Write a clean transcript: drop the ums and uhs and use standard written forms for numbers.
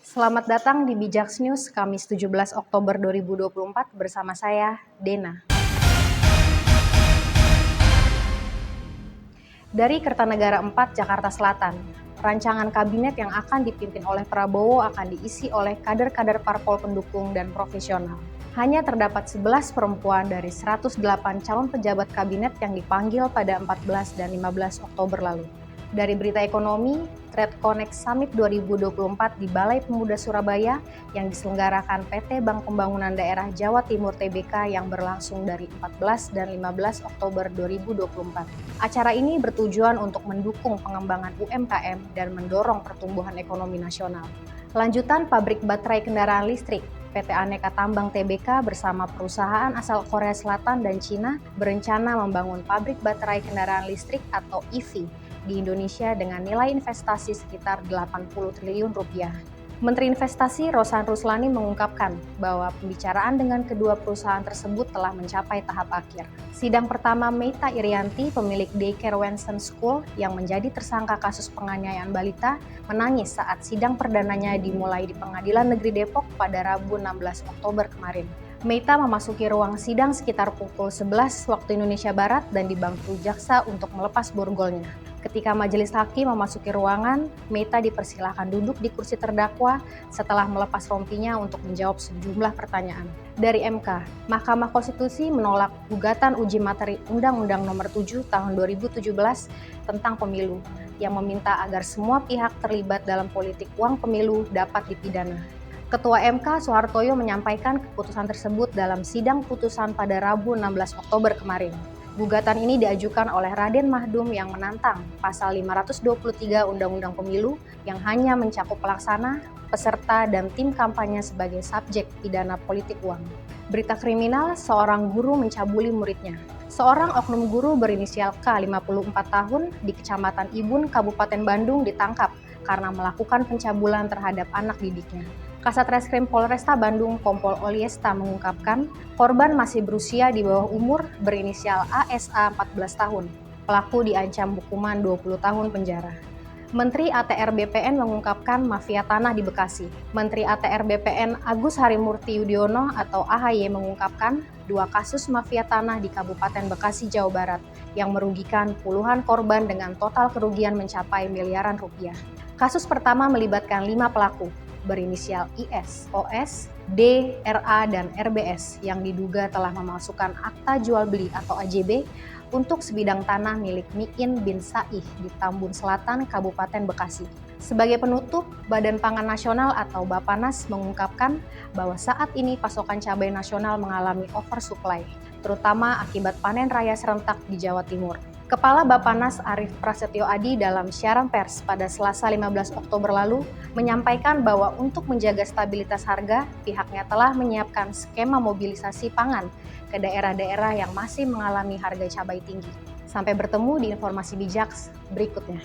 Selamat datang di Bijaks News Kamis 17 Oktober 2024 bersama saya, Dena. Dari Kertanegara 4, Jakarta Selatan, rancangan kabinet yang akan dipimpin oleh Prabowo akan diisi oleh kader-kader parpol pendukung dan profesional. Hanya terdapat 11 perempuan dari 108 calon pejabat kabinet yang dipanggil pada 14 dan 15 Oktober lalu. Dari berita ekonomi, Trade Connect Summit 2024 di Balai Pemuda Surabaya yang diselenggarakan PT Bank Pembangunan Daerah Jawa Timur Tbk yang berlangsung dari 14 dan 15 Oktober 2024. Acara ini bertujuan untuk mendukung pengembangan UMKM dan mendorong pertumbuhan ekonomi nasional. Lanjutan pabrik baterai kendaraan listrik, PT Aneka Tambang Tbk bersama perusahaan asal Korea Selatan dan Cina berencana membangun pabrik baterai kendaraan listrik atau EV di Indonesia dengan nilai investasi sekitar 80 triliun rupiah. Menteri Investasi Rosan Ruslani mengungkapkan bahwa pembicaraan dengan kedua perusahaan tersebut telah mencapai tahap akhir. Sidang pertama Meita Irianti, pemilik Daycare Wensen School yang menjadi tersangka kasus penganiayaan balita, menangis saat sidang perdananya dimulai di Pengadilan Negeri Depok pada Rabu 16 Oktober kemarin. Meita memasuki ruang sidang sekitar pukul 11 waktu Indonesia Barat dan dibantu jaksa untuk melepas borgolnya. Ketika majelis hakim memasuki ruangan, Meita dipersilahkan duduk di kursi terdakwa setelah melepas rompinya untuk menjawab sejumlah pertanyaan. Dari MK, Mahkamah Konstitusi menolak gugatan uji materi Undang-Undang Nomor 7 Tahun 2017 tentang pemilu yang meminta agar semua pihak terlibat dalam politik uang pemilu dapat dipidana. Ketua MK Soehartoyo menyampaikan keputusan tersebut dalam sidang putusan pada Rabu 16 Oktober kemarin. Gugatan ini diajukan oleh Raden Mahdum yang menantang pasal 523 Undang-Undang Pemilu yang hanya mencakup pelaksana, peserta, dan tim kampanye sebagai subjek pidana politik uang. Berita kriminal, seorang guru mencabuli muridnya. Seorang oknum guru berinisial K, 54 tahun, di Kecamatan Ibun, Kabupaten Bandung ditangkap karena melakukan pencabulan terhadap anak didiknya. Kasat Reskrim Polresta Bandung Kompol Oliesta mengungkapkan korban masih berusia di bawah umur berinisial ASA 14 tahun. Pelaku diancam hukuman 20 tahun penjara. Menteri ATR BPN mengungkapkan mafia tanah di Bekasi. Menteri ATR BPN Agus Harimurti Yudhoyono atau AHY mengungkapkan 2 kasus mafia tanah di Kabupaten Bekasi, Jawa Barat yang merugikan puluhan korban dengan total kerugian mencapai miliaran rupiah. Kasus pertama melibatkan 5 pelaku berinisial IS, OS, D, RA, dan RBS yang diduga telah memalsukan akta jual beli atau AJB untuk sebidang tanah milik Miin bin Saih di Tambun Selatan, Kabupaten Bekasi. Sebagai penutup, Badan Pangan Nasional atau Bappenas mengungkapkan bahwa saat ini pasokan cabai nasional mengalami oversupply, terutama akibat panen raya serentak di Jawa Timur. Kepala Bappenas Arief Prasetyo Adi dalam siaran pers pada Selasa 15 Oktober lalu menyampaikan bahwa untuk menjaga stabilitas harga, pihaknya telah menyiapkan skema mobilisasi pangan ke daerah-daerah yang masih mengalami harga cabai tinggi. Sampai bertemu di informasi bijaks berikutnya.